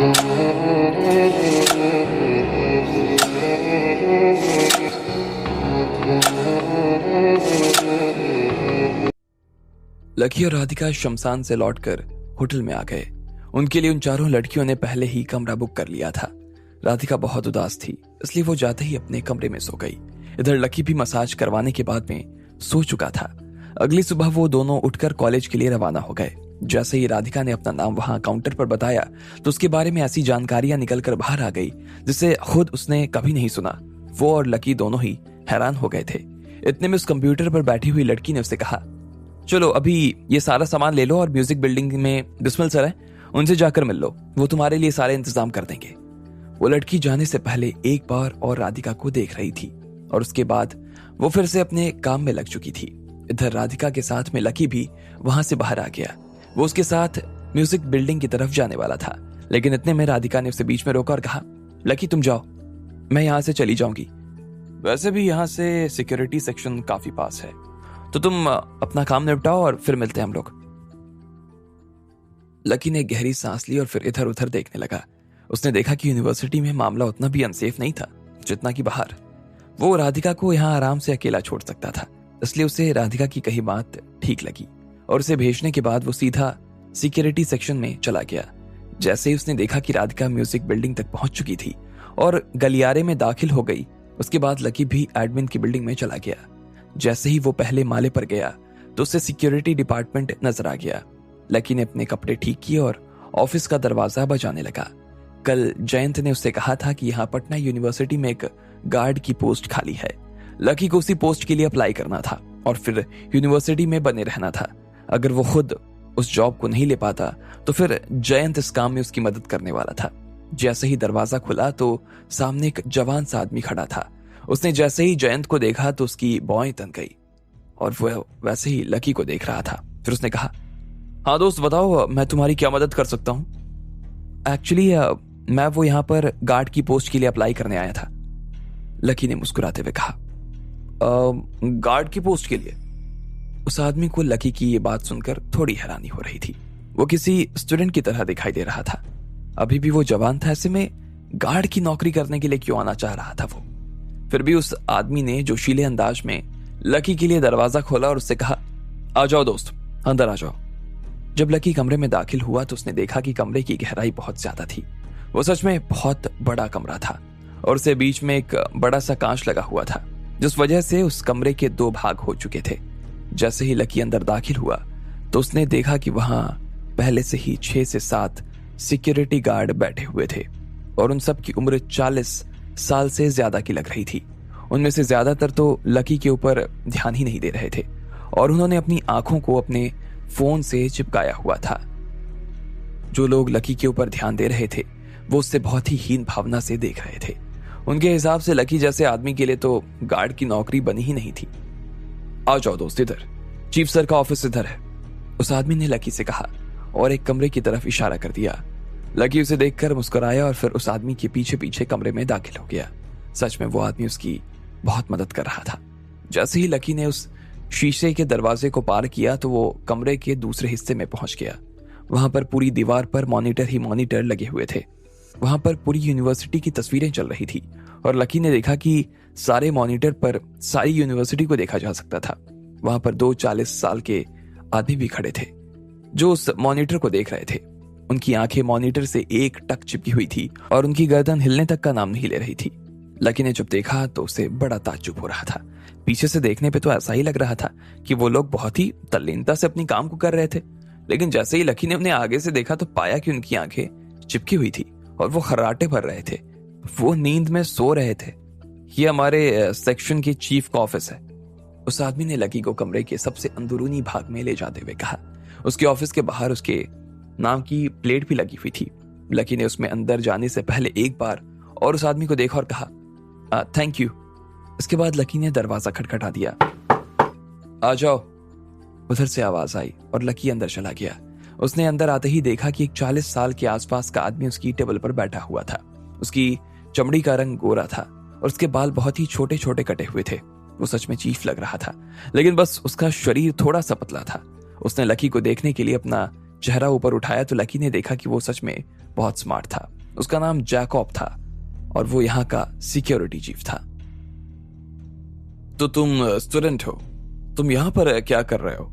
Lucky और राधिका शमशान से लौटकर होटल में आ गए। उनके लिए उन चारों लड़कियों ने पहले ही कमरा बुक कर लिया था। राधिका बहुत उदास थी, इसलिए वो जाते ही अपने कमरे में सो गई। इधर लकी भी मसाज करवाने के बाद में सो चुका था। अगली सुबह वो दोनों उठकर कॉलेज के लिए रवाना हो गए। जैसे ही राधिका ने अपना नाम वहां काउंटर पर बताया तो उसके बारे में ऐसी जानकारियां निकलकर बाहर आ गई जिसे खुद उसने कभी नहीं सुना। वो और लकी दोनों ही हैरान हो गए थे। इतने में उस कंप्यूटर पर बैठी हुई लड़की ने उससे कहा, चलो अभी ये सारा सामान ले लो और म्यूजिक बिल्डिंग में बिस्मिल सर है, उनसे जाकर मिल लो, वो तुम्हारे लिए सारे इंतजाम कर देंगे। वो लड़की जाने से पहले एक बार और राधिका को देख रही थी और उसके बाद वो फिर से अपने काम में लग चुकी थी। इधर राधिका के साथ में लकी भी वहां से बाहर आ गया। वो उसके साथ म्यूजिक बिल्डिंग की तरफ जाने वाला था, लेकिन इतने में राधिका ने उसे बीच में रोका और कहा, लकी तुम जाओ, मैं यहां से चली जाऊंगी। वैसे भी यहां से सिक्योरिटी सेक्शन काफी पास है, तो तुम अपना काम निपटाओ और फिर मिलते हैं हम लोग। लकी ने गहरी सांस ली और फिर इधर उधर देखने लगा। उसने देखा कि यूनिवर्सिटी में मामला उतना भी अनसेफ नहीं था जितना कि बाहर। वो राधिका को यहाँ आराम से अकेला छोड़ सकता था, इसलिए उसे राधिका की कही बात ठीक लगी और उसे भेजने के बाद वो सीधा सिक्योरिटी सेक्शन में चला गया। जैसे ही उसने देखा कि राधिका म्यूजिक बिल्डिंग तक पहुंच चुकी थी और गलियारे में दाखिल हो गई, उसके बाद लकी भी एडमिन की बिल्डिंग में चला गया। जैसे ही वो पहले माले पर गया तो उसे सिक्योरिटी डिपार्टमेंट नजर आ गया। लकी ने अपने कपड़े ठीक किए और ऑफिस का दरवाजा बजाने लगा। कल जयंत ने उससे कहा था कि यहाँ पटना यूनिवर्सिटी में एक गार्ड की पोस्ट खाली है। लकी को उसी पोस्ट के लिए अप्लाई करना था और फिर यूनिवर्सिटी में बने रहना था। अगर वो खुद उस जॉब को नहीं ले पाता तो फिर जयंत इस काम में उसकी मदद करने वाला था। जैसे ही दरवाजा खुला तो सामने एक जवान सा आदमी खड़ा था। उसने जैसे ही जयंत को देखा तो उसकी भौएं तन गई और वह वैसे ही लकी को देख रहा था। फिर उसने कहा, हाँ दोस्त बताओ, मैं तुम्हारी क्या मदद कर सकता हूँ। एक्चुअली मैं वो यहाँ पर गार्ड की पोस्ट के लिए अप्लाई करने आया था। लकी ने मुस्कुराते हुए कहा, गार्ड की पोस्ट के लिए? उस आदमी को लकी की ये बात सुनकर थोड़ी हैरानी हो रही थी। वो किसी स्टूडेंट की तरह दिखाई दे रहा था। अभी भी वो जवान था, ऐसे में गार्ड की नौकरी करने के लिए क्यों आना चाह रहा था वो? फिर भी उस आदमी ने जोशीले अंदाज में लकी के लिए दरवाजा खोला और उससे कहा, आ जाओ दोस्त, अंदर आ जाओ। जब लकी कमरे में दाखिल हुआ तो उसने देखा कि कमरे की गहराई बहुत ज्यादा थी। वो सच में बहुत बड़ा कमरा था और उसे बीच में एक बड़ा सा कांच लगा हुआ था, जिस वजह से उस कमरे के 2 भाग हो चुके थे। जैसे ही लकी अंदर दाखिल हुआ तो उसने देखा कि वहां पहले से ही 6 से 7 सिक्योरिटी गार्ड बैठे हुए थे और उन सब की उम्र 40 साल से ज्यादा की लग रही थी। उनमें से ज्यादातर तो लकी के ऊपर ध्यान ही नहीं दे रहे थे और उन्होंने अपनी आंखों को अपने फोन से चिपकाया हुआ था। जो लोग लकी के ऊपर ध्यान दे रहे थे वो उससे बहुत ही हीन भावना से देख रहे थे। उनके हिसाब से लकी जैसे आदमी के लिए तो गार्ड की नौकरी बनी ही नहीं थी। आ जाओ दोस्त, इधर चीफ सर का ऑफिस इधर है, उस आदमी ने लकी से कहा और एक कमरे की तरफ इशारा कर दिया। लकी उसे देखकर मुस्कुराया और फिर उस आदमी के पीछे पीछे कमरे में दाखिल हो गया। सच में वो आदमी उसकी बहुत मदद कर रहा था। जैसे ही लकी ने उस शीशे के दरवाजे को पार किया तो वो कमरे के दूसरे हिस्से में पहुंच गया। वहां पर पूरी दीवार पर मॉनिटर ही मॉनिटर लगे हुए थे। वहां पर पूरी यूनिवर्सिटी की तस्वीरें चल रही थी और लकी ने देखा कि सारे मॉनिटर पर सारी यूनिवर्सिटी को देखा जा सकता था। वहां पर 2 40 साल के आदमी भी खड़े थे जो उस मॉनिटर को देख रहे थे। उनकी आंखें मॉनिटर से एक टक चिपकी हुई थी और उनकी गर्दन हिलने तक का नाम नहीं ले रही थी। लकी ने जब देखा तो उसे बड़ा ताज्जुब हो रहा था। पीछे से देखने पे तो ऐसा ही लग रहा था कि वो लोग बहुत ही तल्लीनता से अपनी काम को कर रहे थे, लेकिन जैसे ही लकी ने उन्हें आगे से देखा तो पाया कि उनकी आंखें चिपकी हुई थी और वो खर्राटे भर रहे थे। वो नींद में सो रहे थे। ये हमारे सेक्शन के चीफ का ऑफिस है, उस आदमी ने लकी को कमरे के सबसे अंदरूनी भाग में ले जाते हुए कहा। उसके ऑफिस के बाहर उसके नाम की प्लेट भी लगी हुई थी। लकी ने उसमें अंदर जाने से पहले एक बार और उस आदमी को देखा और कहा, थैंक यू। इसके बाद लकी ने दरवाजा खटखटा दिया। आ जाओ, उधर से आवाज आई और लकी अंदर चला गया। उसने अंदर आते ही देखा कि एक 40 साल के आसपास का आदमी उसकी टेबल पर बैठा हुआ था। उसकी चमड़ी का रंग गोरा था और उसके बाल बहुत ही छोटे छोटे कटे हुए थे। वो सच में चीफ लग रहा था, लेकिन बस उसका शरीर थोड़ा सा पतला था। उसने लकी को देखने के लिए अपना चेहरा ऊपर उठाया तो लकी ने देखा कि वो सच में बहुत स्मार्ट था। उसका नाम जैकब था और वो यहाँ का सिक्योरिटी चीफ था। तो तुम स्टूडेंट हो, तुम यहाँ पर क्या कर रहे हो?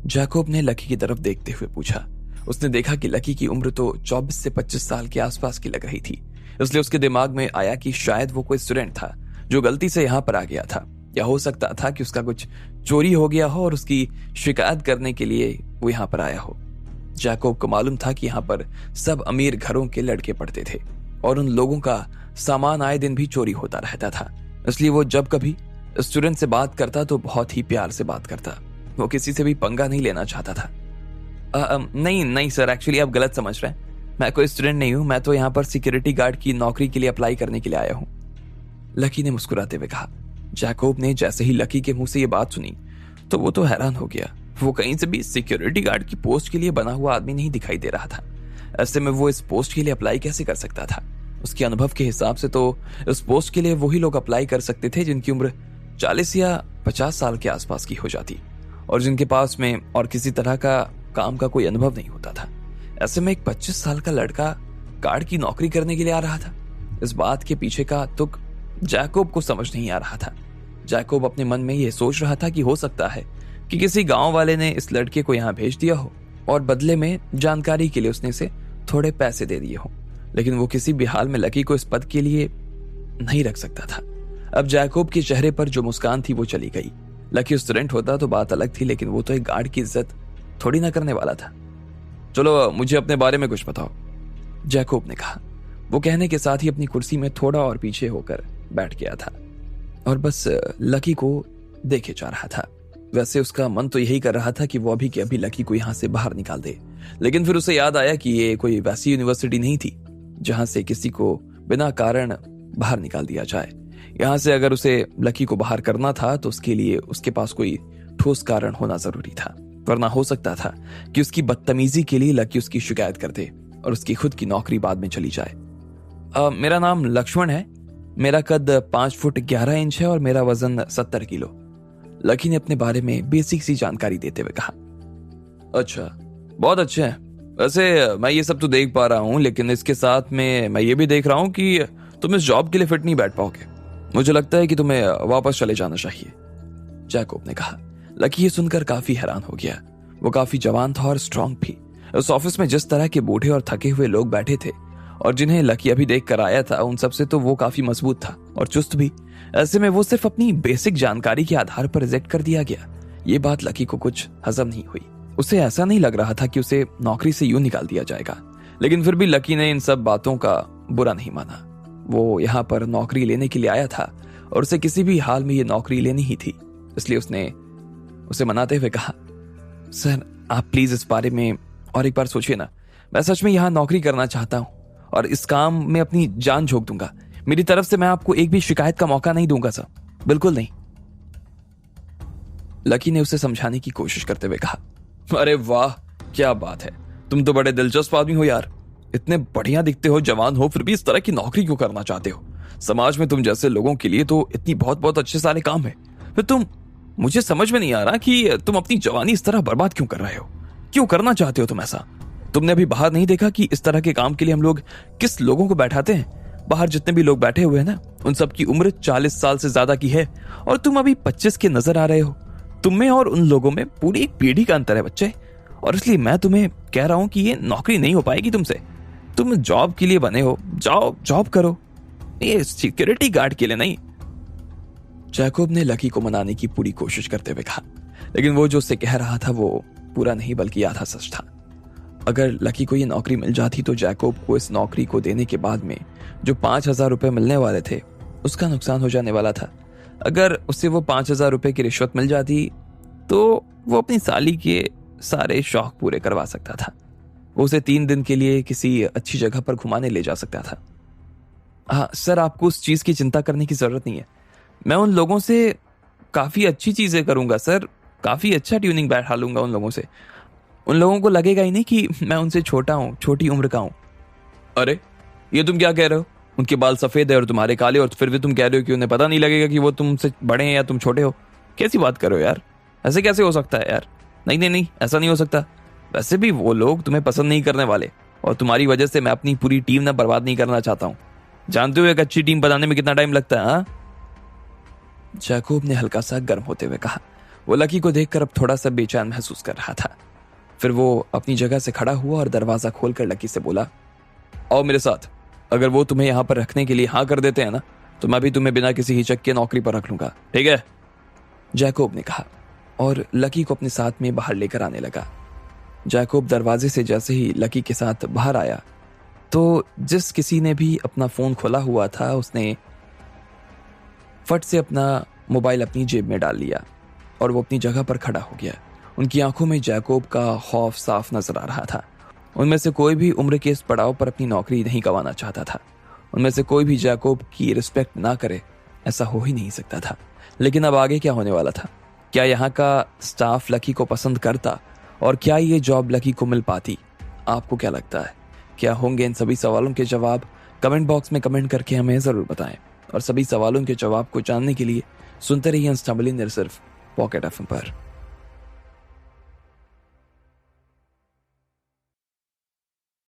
जैकब ने लकी की तरफ देखते हुए पूछा। उसने देखा कि लकी की उम्र तो 24 से 25 साल के आसपास की लग रही थी, इसलिए उसके दिमाग में आया कि शायद वो कोई स्टूडेंट था जो गलती से यहाँ पर आ गया था, या हो सकता था कि उसका कुछ चोरी हो गया हो और उसकी शिकायत करने के लिए वो यहाँ पर आया हो। जैकब को मालूम था कि यहाँ पर सब अमीर घरों के लड़के पढ़ते थे और उन लोगों का सामान आए दिन भी चोरी होता रहता था, इसलिए वो जब कभी स्टूडेंट से बात करता तो बहुत ही प्यार से बात करता। वो किसी से भी पंगा नहीं लेना चाहता था। नहीं सर, एक्चुअली आप गलत समझ रहे हैं। मैं कोई स्टूडेंट नहीं हूं, मैं तो यहाँ पर सिक्योरिटी गार्ड की नौकरी के लिए अप्लाई करने के लिए आया हूं, लकी ने मुस्कुराते हुए कहा। जैकब ने जैसे ही लकी के मुंह से ये बात सुनी तो वो तो हैरान हो गया। वो कहीं से भी सिक्योरिटी गार्ड की पोस्ट के लिए बना हुआ आदमी नहीं दिखाई दे रहा था। ऐसे में वो इस पोस्ट के लिए अप्लाई कैसे कर सकता था? उसके अनुभव के हिसाब से तो इस पोस्ट के लिए वही लोग अप्लाई कर सकते थे जिनकी उम्र 40 या 50 साल के आसपास की हो जाती और जिनके पास में और किसी तरह का काम का कोई अनुभव नहीं होता था। ऐसे में एक 25 साल का लड़का गार्ड की नौकरी करने के लिए आ रहा था। इस बात के पीछे का तुक जैकब को समझ नहीं आ रहा था। जैकब अपने मन में यह सोच रहा था कि हो सकता है कि किसी गांव वाले ने इस लड़के को यहाँ भेज दिया हो और बदले में जानकारी के लिए उसने इसे थोड़े पैसे दे दिए हो, लेकिन वो किसी भी हाल में लकी को इस पद के लिए नहीं रख सकता था। अब जैकब के चेहरे पर जो मुस्कान थी वो चली गई। लकी स्टूडेंट होता तो बात अलग थी, लेकिन वो तो एक गार्ड की इज्जत थोड़ी ना करने वाला था। चलो मुझे अपने बारे में कुछ बताओ, जैकब ने कहा। वो कहने के साथ ही अपनी कुर्सी में थोड़ा और पीछे होकर बैठ गया था और बस लकी को देखे जा रहा था। वैसे उसका मन तो यही कर रहा था कि वो अभी के अभी लकी को यहाँ से बाहर निकाल दे, लेकिन फिर उसे याद आया कि ये कोई वैसी यूनिवर्सिटी नहीं थी जहां से किसी को बिना कारण बाहर निकाल दिया जाए। यहाँ से अगर उसे लकी को बाहर करना था तो उसके लिए उसके पास कोई ठोस कारण होना जरूरी था, वरना हो सकता था कि उसकी बदतमीजी के लिए लकी उसकी शिकायत कर दे और उसकी खुद की नौकरी बाद में चली जाए। मेरा नाम लक्ष्मण है, मेरा कद 5 फुट 11 इंच है और मेरा वजन 70 किलो, लकी ने अपने बारे में बेसिक सी जानकारी देते हुए कहा। अच्छा, बहुत अच्छे हैं। वैसे मैं ये सब तो देख पा रहा हूँ, लेकिन इसके साथ में मैं ये भी देख रहा हूँ कि तुम इस जॉब के लिए फिट नहीं बैठ पाओगे। मुझे लगता है कि तुम्हें वापस चले जाना चाहिए, जैकब ने कहा। लकी ये सुनकर काफी हैरान हो गया। वो काफी जवान था और स्ट्रांग भी। उस ऑफिस में जिस तरह के बूढ़े और थके हुए लोग बैठे थे और जिन्हें लकी अभी देख कर आया था, उन सबसे तो वो काफी मजबूत था और चुस्त भी। ऐसे में वो सिर्फ अपनी बेसिक जानकारी के आधार पर रिजेक्ट कर दिया गया। ये बात लकी को कुछ हजम नहीं हुई। उसे ऐसा नहीं लग रहा था कि उसे नौकरी से यूं निकाल दिया जाएगा, लेकिन फिर भी लकी ने इन सब बातों का बुरा नहीं माना। वो यहाँ पर नौकरी लेने के लिए आया था और उसे किसी भी हाल में ये नौकरी लेनी ही थी, इसलिए उसने उसे मनाते हुए कहा, सर आप प्लीज इस बारे में और एक बार सोचिए ना। मैं सच में यहाँ नौकरी करना चाहता हूँ और इस काम में अपनी जान झोंक दूंगा। मेरी तरफ से मैं आपको एक भी शिकायत का मौका नहीं दूंगा सर, बिल्कुल नहीं, लकी ने उसे समझाने की कोशिश करते हुए कहा। अरे वाह, क्या बात है, तुम तो बड़े दिलचस्प आदमी हो यार। इतने बढ़िया दिखते हो, जवान हो, फिर भी इस तरह की नौकरी क्यों करना चाहते हो? समाज में तुम जैसे लोगों के लिए तो इतनी बहुत बहुत अच्छे सारे काम है, फिर मुझे समझ में नहीं आ रहा कि तुम अपनी जवानी इस तरह बर्बाद क्यों कर रहे हो? क्यों करना चाहते हो तुम ऐसा? तुमने अभी बाहर नहीं देखा कि इस तरह के काम के लिए हम लोग किस लोगों को बैठाते हैं? बाहर जितने भी लोग बैठे हुए हैं ना, उन सब की उम्र 40 साल से ज्यादा की है और तुम अभी 25 के नजर आ रहे हो। तुम में और उन लोगों में पूरी एक पीढ़ी का अंतर है बच्चे, और इसलिए मैं तुम्हें कह रहा हूं कि ये नौकरी नहीं हो पाएगी तुमसे। तुम जॉब के लिए बने हो, जाओ जॉब करो, ये सिक्योरिटी गार्ड के लिए नहीं। जैकब ने लकी को मनाने की पूरी कोशिश करते हुए कहा, लेकिन वो जो उससे कह रहा था वो पूरा नहीं बल्कि आधा सच था। अगर लकी को ये नौकरी मिल जाती तो जैकब को इस नौकरी को देने के बाद में जो 5,000 रुपए मिलने वाले थे उसका नुकसान हो जाने वाला था। अगर उसे वो 5,000 रुपए की रिश्वत मिल जाती तो वो अपनी साली के सारे शौक पूरे करवा सकता था। वो उसे 3 दिन के लिए किसी अच्छी जगह पर घुमाने ले जा सकता था। हाँ सर, आपको उस चीज की चिंता करने की जरूरत नहीं है। मैं उन लोगों से काफी अच्छी चीजें करूंगा सर, काफी अच्छा ट्यूनिंग बैठा लूंगा उन लोगों से। उन लोगों को लगेगा ही नहीं कि मैं उनसे छोटा हूं, छोटी उम्र का हूं। अरे ये तुम क्या कह रहे हो? उनके बाल सफेद है और तुम्हारे काले, और फिर भी तुम कह रहे हो कि उन्हें पता नहीं लगेगा कि वो तुमसे बड़े हैं या तुम छोटे हो। कैसी बात कर रहे हो यार? ऐसे कैसे हो सकता है यार? नहीं नहीं नहीं, ऐसा नहीं हो सकता। वैसे भी वो लोग तुम्हें पसंद नहीं करने वाले और तुम्हारी वजह से मैं अपनी पूरी टीम ना बर्बाद नहीं करना चाहता हूं। जानते हो एक अच्छी टीम बनाने में कितना टाइम लगता है? हाँ, जैकब ने हल्का सा गर्म होते हुए कहा। वो लकी को देखकर अब थोड़ा सा बेचैन महसूस कर रहा था। फिर वो अपनी जगह से खड़ा हुआ और दरवाजा खोलकर लकी से बोला, आओ मेरे साथ। अगर वो तुम्हें यहाँ पर रखने के लिए हाँ कर देते हैं ना, तो मैं भी तुम्हें बिना किसी हिचक के नौकरी पर रख लूंगा, ठीक है? जैकब ने कहा और लकी को अपने साथ में बाहर लेकर आने लगा। जैकब दरवाजे से जैसे ही लकी के साथ बाहर आया तो जिस किसी ने भी अपना फोन खोला हुआ था उसने फट से अपना मोबाइल अपनी जेब में डाल लिया और वो अपनी जगह पर खड़ा हो गया। उनकी आंखों में जैकब का खौफ साफ नजर आ रहा था। उनमें से कोई भी उम्र के इस पड़ाव पर अपनी नौकरी नहीं गंवाना चाहता था। उनमें से कोई भी जैकब की रिस्पेक्ट ना करे, ऐसा हो ही नहीं सकता था। लेकिन अब आगे क्या होने वाला था? क्या यहाँ का स्टाफ लकी को पसंद करता और क्या ये जॉब लकी को मिल पाती? आपको क्या लगता है? क्या होंगे इन सभी सवालों के जवाब? कमेंट बॉक्स में कमेंट करके हमें जरूर बताएं। और सभी सवालों के जवाब को जानने के लिए सुनते रहिए अनस्टेबल इंडिया सिर्फ पॉकेट एफएम पर।